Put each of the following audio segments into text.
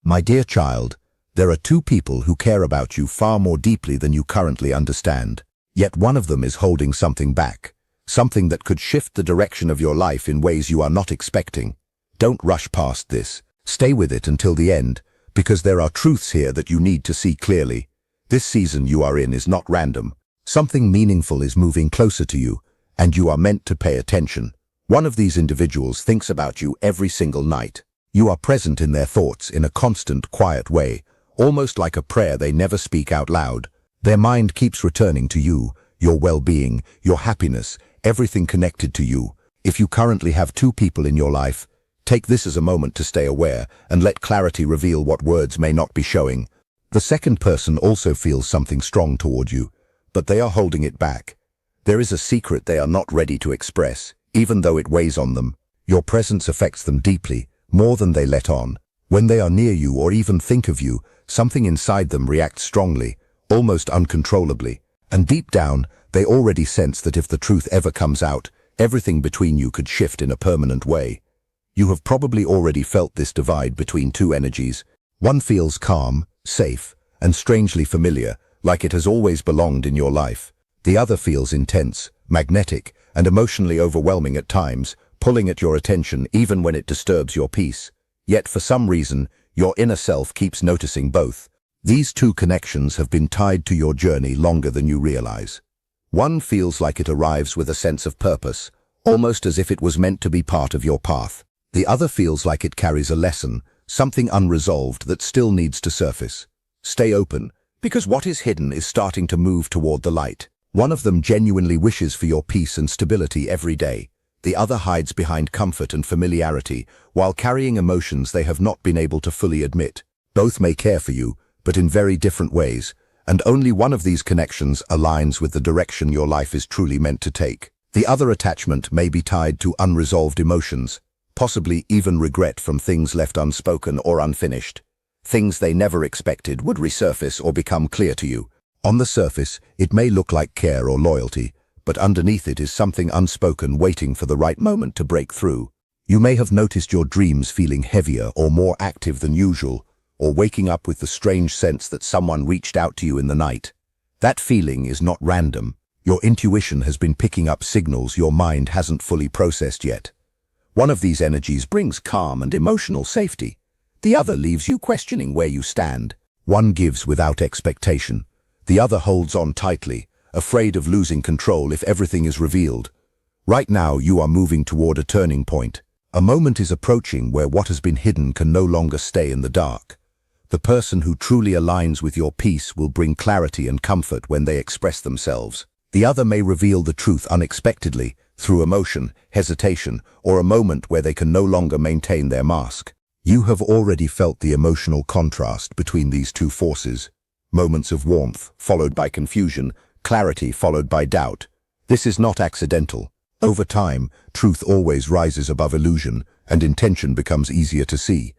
My dear child, there are two people who care about you far more deeply than you currently understand. Yet one of them is holding something back, something that could shift the direction of your life in ways you are not expecting. Don't rush past this. Stay with it until the end, because there are truths here that you need to see clearly. This season you are in is not random. Something meaningful is moving closer to you, and you are meant to pay attention. One of these individuals thinks about you every single night. You are present in their thoughts in a constant, quiet way, almost like a prayer they never speak out loud. Their mind keeps returning to you, your well-being, your happiness, everything connected to you. If you currently have two people in your life, take this as a moment to stay aware and let clarity reveal what words may not be showing. The second person also feels something strong toward you, but they are holding it back. There is a secret they are not ready to express, even though it weighs on them. Your presence affects them deeply, more than they let on. When they are near you or even think of you, something inside them reacts strongly, almost uncontrollably. And deep down, they already sense that if the truth ever comes out, everything between you could shift in a permanent way. You have probably already felt this divide between two energies. One feels calm, safe, and strangely familiar, like it has always belonged in your life. The other feels intense, magnetic, and emotionally overwhelming at times, pulling at your attention even when it disturbs your peace. Yet for some reason, your inner self keeps noticing both. These two connections have been tied to your journey longer than you realize. One feels like it arrives with a sense of purpose, almost as if it was meant to be part of your path. The other feels like it carries a lesson, something unresolved that still needs to surface. Stay open, because what is hidden is starting to move toward the light. One of them genuinely wishes for your peace and stability every day. The other hides behind comfort and familiarity, while carrying emotions they have not been able to fully admit. Both may care for you, but in very different ways, and only one of these connections aligns with the direction your life is truly meant to take. The other attachment may be tied to unresolved emotions, possibly even regret from things left unspoken or unfinished. Things they never expected would resurface or become clear to you. On the surface, it may look like care or loyalty, but underneath it is something unspoken waiting for the right moment to break through. You may have noticed your dreams feeling heavier or more active than usual, or waking up with the strange sense that someone reached out to you in the night. That feeling is not random. Your intuition has been picking up signals your mind hasn't fully processed yet. One of these energies brings calm and emotional safety. The other leaves you questioning where you stand. One gives without expectation. The other holds on tightly, afraid of losing control if everything is revealed. Right now, you are moving toward a turning point. A moment is approaching where what has been hidden can no longer stay in the dark. The person who truly aligns with your peace will bring clarity and comfort when they express themselves. The other may reveal the truth unexpectedly, through emotion, hesitation, or a moment where they can no longer maintain their mask. You have already felt the emotional contrast between these two forces. Moments of warmth, followed by confusion, clarity followed by doubt. This is not accidental. Over time, truth always rises above illusion, and intention becomes easier to see.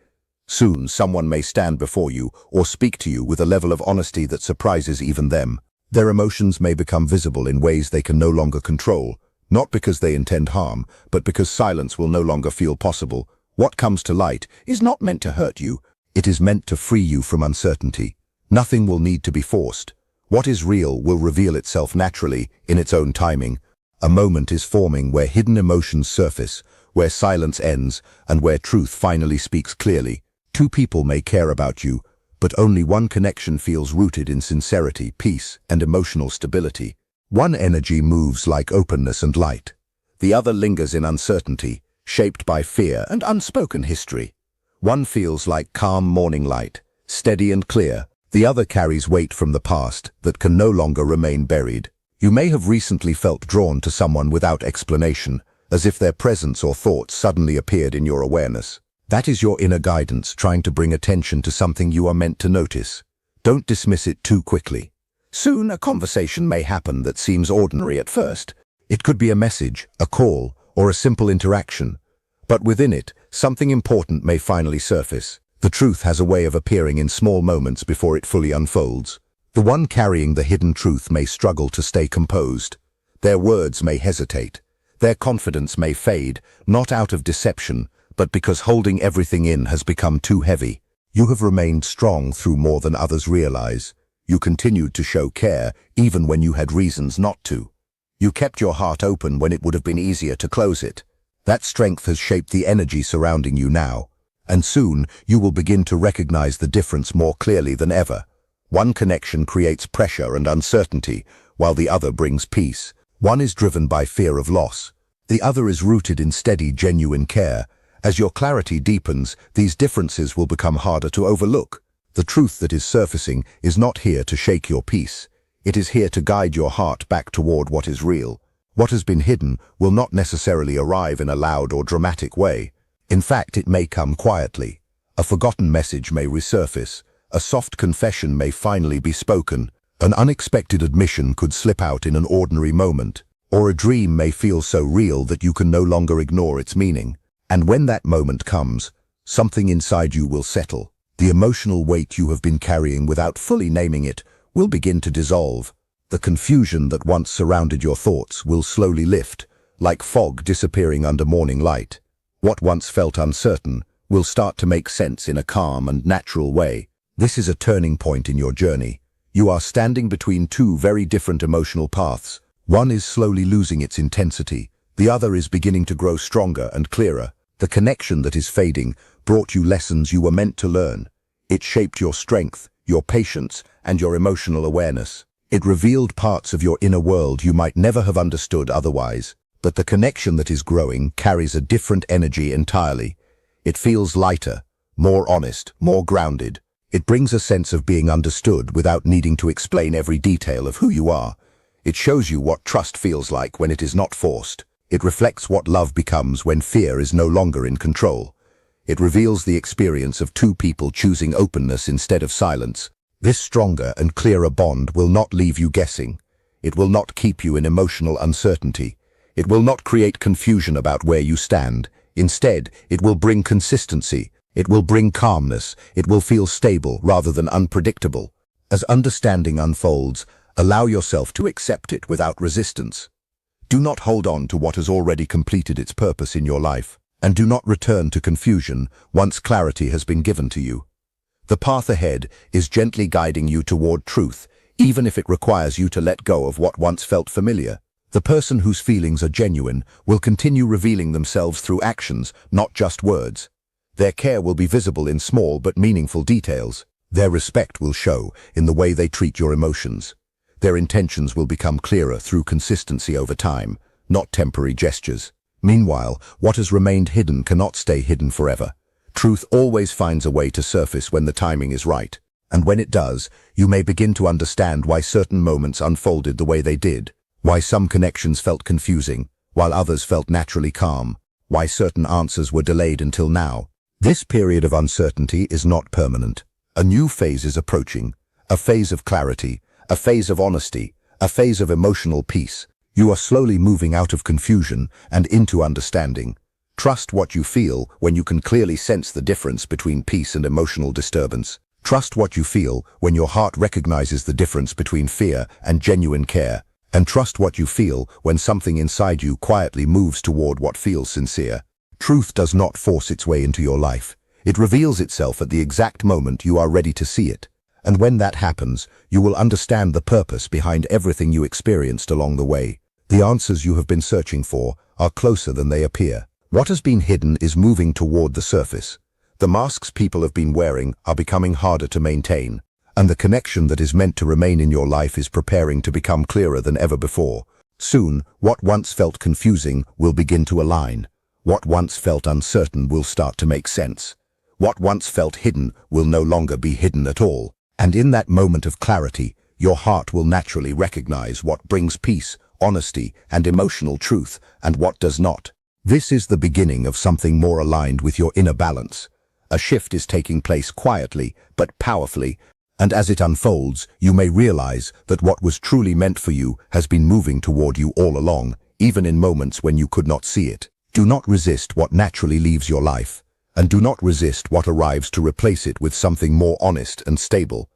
Soon, someone may stand before you or speak to you with a level of honesty that surprises even them. Their emotions may become visible in ways they can no longer control, not because they intend harm, but because silence will no longer feel possible. What comes to light is not meant to hurt you. It is meant to free you from uncertainty. Nothing will need to be forced. What is real will reveal itself naturally, in its own timing. A moment is forming where hidden emotions surface, where silence ends, and where truth finally speaks clearly. Two people may care about you, but only one connection feels rooted in sincerity, peace, and emotional stability. One energy moves like openness and light. The other lingers in uncertainty, shaped by fear and unspoken history. One feels like calm morning light, steady and clear. The other carries weight from the past that can no longer remain buried. You may have recently felt drawn to someone without explanation, as if their presence or thoughts suddenly appeared in your awareness. That is your inner guidance trying to bring attention to something you are meant to notice. Don't dismiss it too quickly. Soon, a conversation may happen that seems ordinary at first. It could be a message, a call, or a simple interaction. But within it, something important may finally surface. The truth has a way of appearing in small moments before it fully unfolds. The one carrying the hidden truth may struggle to stay composed. Their words may hesitate. Their confidence may fade, not out of deception, but because holding everything in has become too heavy. You have remained strong through more than others realize. You continued to show care even when you had reasons not to. You kept your heart open when it would have been easier to close it. That strength has shaped the energy surrounding you now, and soon you will begin to recognize the difference more clearly than ever. One connection creates pressure and uncertainty, while the other brings peace. One is driven by fear of loss. The other is rooted in steady, genuine care. As your clarity deepens, these differences will become harder to overlook. The truth that is surfacing is not here to shake your peace. It is here to guide your heart back toward what is real. What has been hidden will not necessarily arrive in a loud or dramatic way. In fact, it may come quietly. A forgotten message may resurface. A soft confession may finally be spoken. An unexpected admission could slip out in an ordinary moment. Or a dream may feel so real that you can no longer ignore its meaning. And when that moment comes, something inside you will settle. The emotional weight you have been carrying without fully naming it will begin to dissolve. The confusion that once surrounded your thoughts will slowly lift, like fog disappearing under morning light. What once felt uncertain will start to make sense in a calm and natural way. This is a turning point in your journey. You are standing between two very different emotional paths. One is slowly losing its intensity. The other is beginning to grow stronger and clearer. The connection that is fading brought you lessons you were meant to learn. It shaped your strength, your patience, and your emotional awareness. It revealed parts of your inner world you might never have understood otherwise. But the connection that is growing carries a different energy entirely. It feels lighter, more honest, more grounded. It brings a sense of being understood without needing to explain every detail of who you are. It shows you what trust feels like when it is not forced. It reflects what love becomes when fear is no longer in control. It reveals the experience of two people choosing openness instead of silence. This stronger and clearer bond will not leave you guessing. It will not keep you in emotional uncertainty. It will not create confusion about where you stand. Instead, it will bring consistency. It will bring calmness. It will feel stable rather than unpredictable. As understanding unfolds, allow yourself to accept it without resistance. Do not hold on to what has already completed its purpose in your life, and do not return to confusion once clarity has been given to you. The path ahead is gently guiding you toward truth, even if it requires you to let go of what once felt familiar. The person whose feelings are genuine will continue revealing themselves through actions, not just words. Their care will be visible in small but meaningful details. Their respect will show in the way they treat your emotions. Their intentions will become clearer through consistency over time, not temporary gestures. Meanwhile, what has remained hidden cannot stay hidden forever. Truth always finds a way to surface when the timing is right. And when it does, you may begin to understand why certain moments unfolded the way they did. Why some connections felt confusing, while others felt naturally calm. Why certain answers were delayed until now. This period of uncertainty is not permanent. A new phase is approaching. A phase of clarity, a phase of honesty, a phase of emotional peace. You are slowly moving out of confusion and into understanding. Trust what you feel when you can clearly sense the difference between peace and emotional disturbance. Trust what you feel when your heart recognizes the difference between fear and genuine care. And trust what you feel when something inside you quietly moves toward what feels sincere. Truth does not force its way into your life. It reveals itself at the exact moment you are ready to see it. And when that happens, you will understand the purpose behind everything you experienced along the way. The answers you have been searching for are closer than they appear. What has been hidden is moving toward the surface. The masks people have been wearing are becoming harder to maintain. And the connection that is meant to remain in your life is preparing to become clearer than ever before. Soon, what once felt confusing will begin to align. What once felt uncertain will start to make sense. What once felt hidden will no longer be hidden at all. And in that moment of clarity, your heart will naturally recognize what brings peace, honesty, and emotional truth, and what does not. This is the beginning of something more aligned with your inner balance. A shift is taking place quietly, but powerfully. And as it unfolds, you may realize that what was truly meant for you has been moving toward you all along, even in moments when you could not see it. Do not resist what naturally leaves your life, and do not resist what arrives to replace it with something more honest and stable.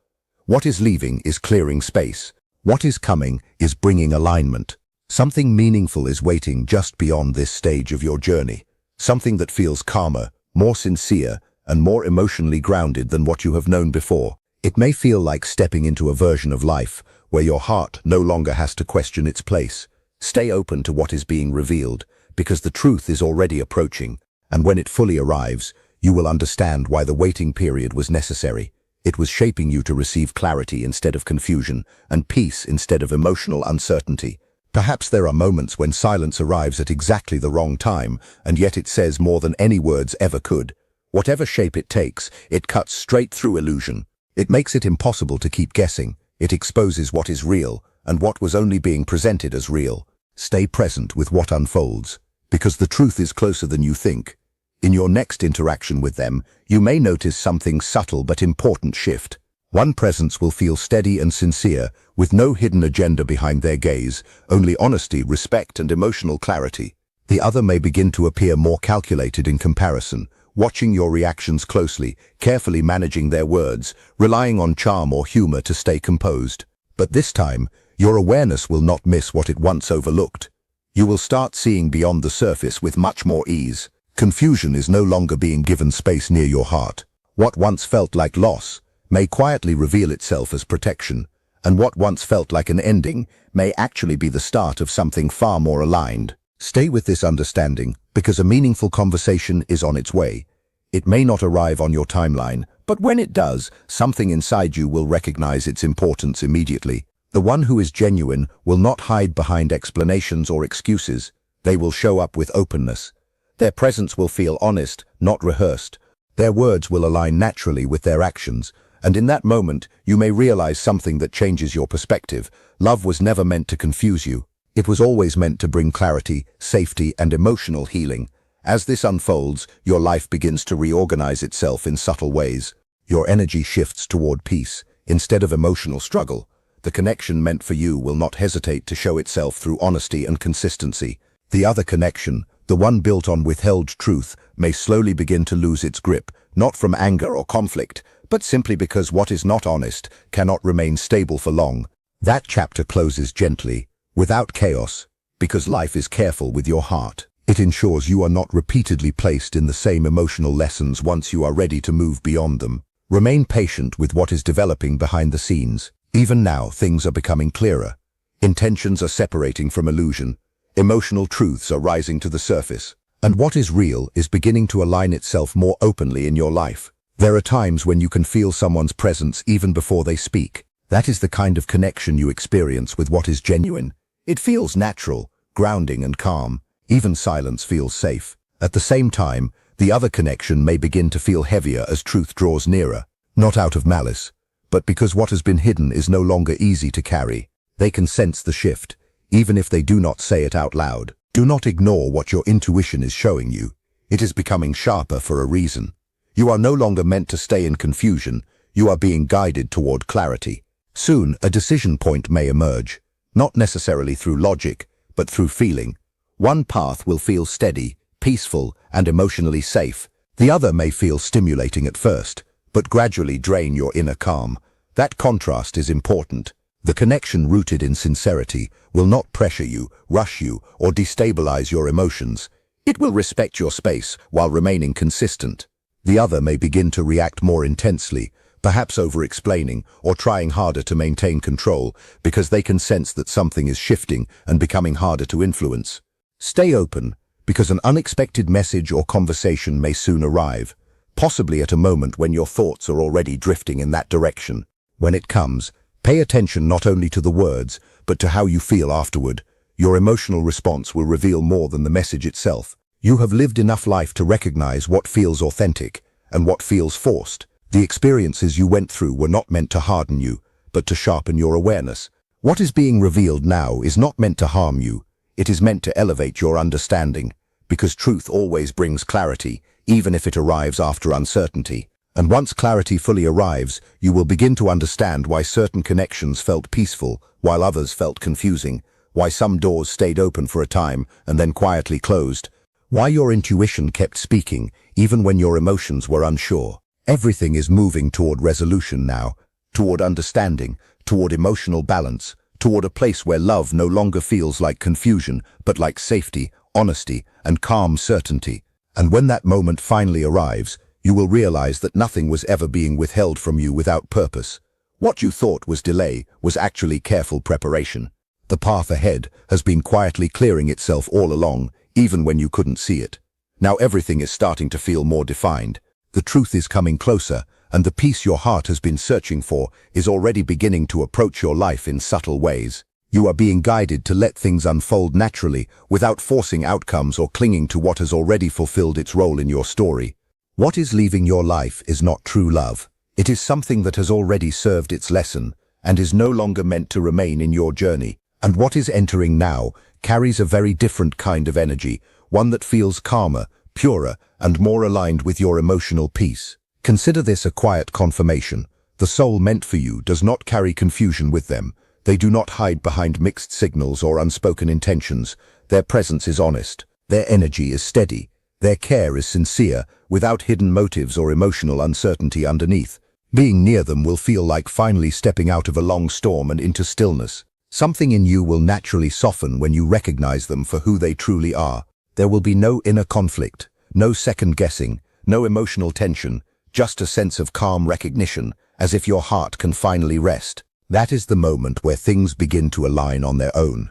What is leaving is clearing space. What is coming is bringing alignment. Something meaningful is waiting just beyond this stage of your journey. Something that feels calmer, more sincere, and more emotionally grounded than what you have known before. It may feel like stepping into a version of life where your heart no longer has to question its place. Stay open to what is being revealed, because the truth is already approaching, and when it fully arrives, you will understand why the waiting period was necessary. It was shaping you to receive clarity instead of confusion, and peace instead of emotional uncertainty. Perhaps there are moments when silence arrives at exactly the wrong time, and yet it says more than any words ever could. Whatever shape it takes, it cuts straight through illusion. It makes it impossible to keep guessing. It exposes what is real, and what was only being presented as real. Stay present with what unfolds, because the truth is closer than you think. In your next interaction with them, you may notice something subtle but important shift. One presence will feel steady and sincere, with no hidden agenda behind their gaze, only honesty, respect, and emotional clarity. The other may begin to appear more calculated in comparison, watching your reactions closely, carefully managing their words, relying on charm or humor to stay composed. But this time, your awareness will not miss what it once overlooked. You will start seeing beyond the surface with much more ease. Confusion is no longer being given space near your heart. What once felt like loss may quietly reveal itself as protection, and what once felt like an ending may actually be the start of something far more aligned. Stay with this understanding, because a meaningful conversation is on its way. It may not arrive on your timeline, but when it does, something inside you will recognize its importance immediately. The one who is genuine will not hide behind explanations or excuses. They will show up with openness. Their presence will feel honest, not rehearsed. Their words will align naturally with their actions, and in that moment, you may realize something that changes your perspective. Love was never meant to confuse you. It was always meant to bring clarity, safety, and emotional healing. As this unfolds, your life begins to reorganize itself in subtle ways. Your energy shifts toward peace, instead of emotional struggle. The connection meant for you will not hesitate to show itself through honesty and consistency. The other connection, the one built on withheld truth, may slowly begin to lose its grip, not from anger or conflict, but simply because what is not honest cannot remain stable for long. That chapter closes gently, without chaos, because life is careful with your heart. It ensures you are not repeatedly placed in the same emotional lessons once you are ready to move beyond them. Remain patient with what is developing behind the scenes. Even now, things are becoming clearer. Intentions are separating from illusion. Emotional truths are rising to the surface. And what is real is beginning to align itself more openly in your life. There are times when you can feel someone's presence even before they speak. That is the kind of connection you experience with what is genuine. It feels natural, grounding, and calm. Even silence feels safe. At the same time, the other connection may begin to feel heavier as truth draws nearer, not out of malice, but because what has been hidden is no longer easy to carry. They can sense the shift, even if they do not say it out loud. Do not ignore what your intuition is showing you. It is becoming sharper for a reason. You are no longer meant to stay in confusion. You are being guided toward clarity. Soon, a decision point may emerge, not necessarily through logic, but through feeling. One path will feel steady, peaceful, and emotionally safe. The other may feel stimulating at first, but gradually drain your inner calm. That contrast is important. The connection rooted in sincerity will not pressure you, rush you, or destabilize your emotions. It will respect your space while remaining consistent. The other may begin to react more intensely, perhaps over-explaining or trying harder to maintain control because they can sense that something is shifting and becoming harder to influence. Stay open, because an unexpected message or conversation may soon arrive, possibly at a moment when your thoughts are already drifting in that direction. When it comes, pay attention not only to the words, but to how you feel afterward. Your emotional response will reveal more than the message itself. You have lived enough life to recognize what feels authentic and what feels forced. The experiences you went through were not meant to harden you, but to sharpen your awareness. What is being revealed now is not meant to harm you. It is meant to elevate your understanding, because truth always brings clarity, even if it arrives after uncertainty. And once clarity fully arrives, you will begin to understand why certain connections felt peaceful, while others felt confusing, why some doors stayed open for a time and then quietly closed, why your intuition kept speaking, even when your emotions were unsure. Everything is moving toward resolution now, toward understanding, toward emotional balance, toward a place where love no longer feels like confusion, but like safety, honesty, and calm certainty. And when that moment finally arrives, You will realize that nothing was ever being withheld from you without purpose. What you thought was delay was actually careful preparation. The path ahead has been quietly clearing itself all along, even when you couldn't see it. Now everything is starting to feel more defined. The truth is coming closer, and the peace your heart has been searching for is already beginning to approach your life in subtle ways. You are being guided to let things unfold naturally, without forcing outcomes or clinging to what has already fulfilled its role in your story. What is leaving your life is not true love. It is something that has already served its lesson, and is no longer meant to remain in your journey. And what is entering now carries a very different kind of energy, one that feels calmer, purer, and more aligned with your emotional peace. Consider this a quiet confirmation. The soul meant for you does not carry confusion with them. They do not hide behind mixed signals or unspoken intentions. Their presence is honest. Their energy is steady. Their care is sincere, without hidden motives or emotional uncertainty underneath. Being near them will feel like finally stepping out of a long storm and into stillness. Something in you will naturally soften when you recognize them for who they truly are. There will be no inner conflict, no second guessing, no emotional tension, just a sense of calm recognition, as if your heart can finally rest. That is the moment where things begin to align on their own.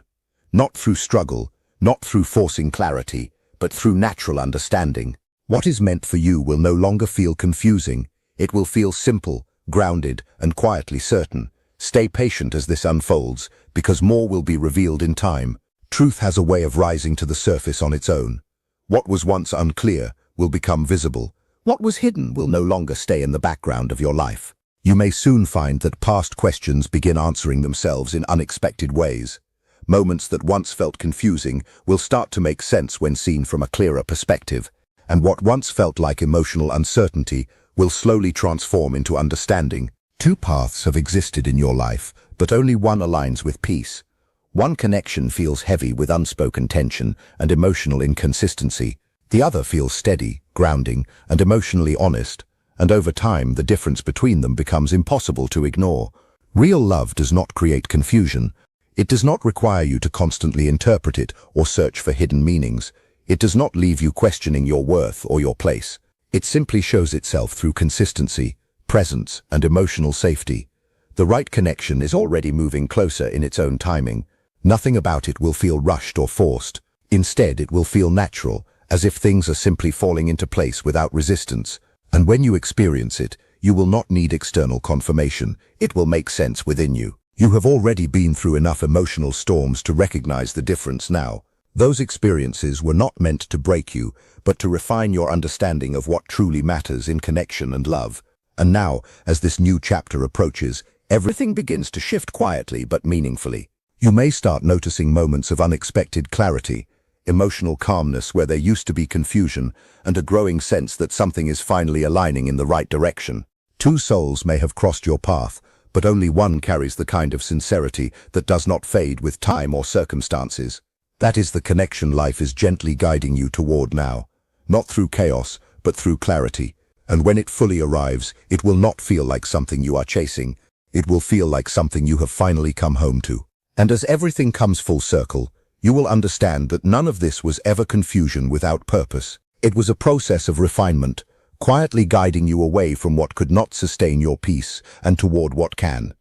Not through struggle, not through forcing clarity, but through natural understanding. What is meant for you will no longer feel confusing. It will feel simple, grounded, and quietly certain. Stay patient as this unfolds, because more will be revealed in time. Truth has a way of rising to the surface on its own. What was once unclear will become visible. What was hidden will no longer stay in the background of your life. You may soon find that past questions begin answering themselves in unexpected ways. Moments that once felt confusing will start to make sense when seen from a clearer perspective, and what once felt like emotional uncertainty will slowly transform into understanding. Two paths have existed in your life, but only one aligns with peace. One connection feels heavy with unspoken tension and emotional inconsistency. The other feels steady, grounding, and emotionally honest, and over time the difference between them becomes impossible to ignore. Real love does not create confusion. It does not require you to constantly interpret it or search for hidden meanings. It does not leave you questioning your worth or your place. It simply shows itself through consistency, presence, and emotional safety. The right connection is already moving closer in its own timing. Nothing about it will feel rushed or forced. Instead, it will feel natural, as if things are simply falling into place without resistance. And when you experience it, you will not need external confirmation. It will make sense within you. You have already been through enough emotional storms to recognize the difference now. Those experiences were not meant to break you, but to refine your understanding of what truly matters in connection and love. And now, as this new chapter approaches, everything begins to shift quietly but meaningfully. You may start noticing moments of unexpected clarity, emotional calmness where there used to be confusion, and a growing sense that something is finally aligning in the right direction. Two souls may have crossed your path, but only one carries the kind of sincerity that does not fade with time or circumstances. That is the connection life is gently guiding you toward now, not through chaos, but through clarity. And when it fully arrives, it will not feel like something you are chasing. It will feel like something you have finally come home to. And as everything comes full circle, you will understand that none of this was ever confusion without purpose. It was a process of refinement, quietly guiding you away from what could not sustain your peace and toward what can.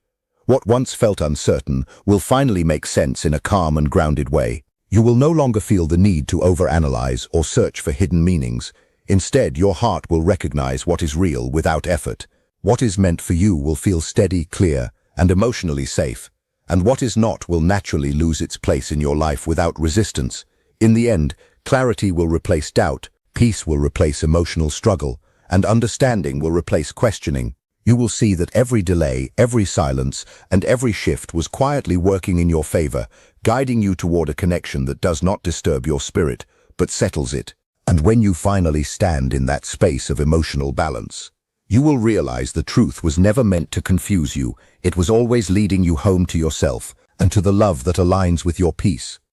What once felt uncertain will finally make sense in a calm and grounded way. You will no longer feel the need to overanalyze or search for hidden meanings. Instead, your heart will recognize what is real without effort. What is meant for you will feel steady, clear, and emotionally safe. And what is not will naturally lose its place in your life without resistance. In the end, clarity will replace doubt, peace will replace emotional struggle, and understanding will replace questioning. You will see that every delay, every silence, and every shift was quietly working in your favor, guiding you toward a connection that does not disturb your spirit, but settles it. And when you finally stand in that space of emotional balance, you will realize the truth was never meant to confuse you. It was always leading you home to yourself and to the love that aligns with your peace.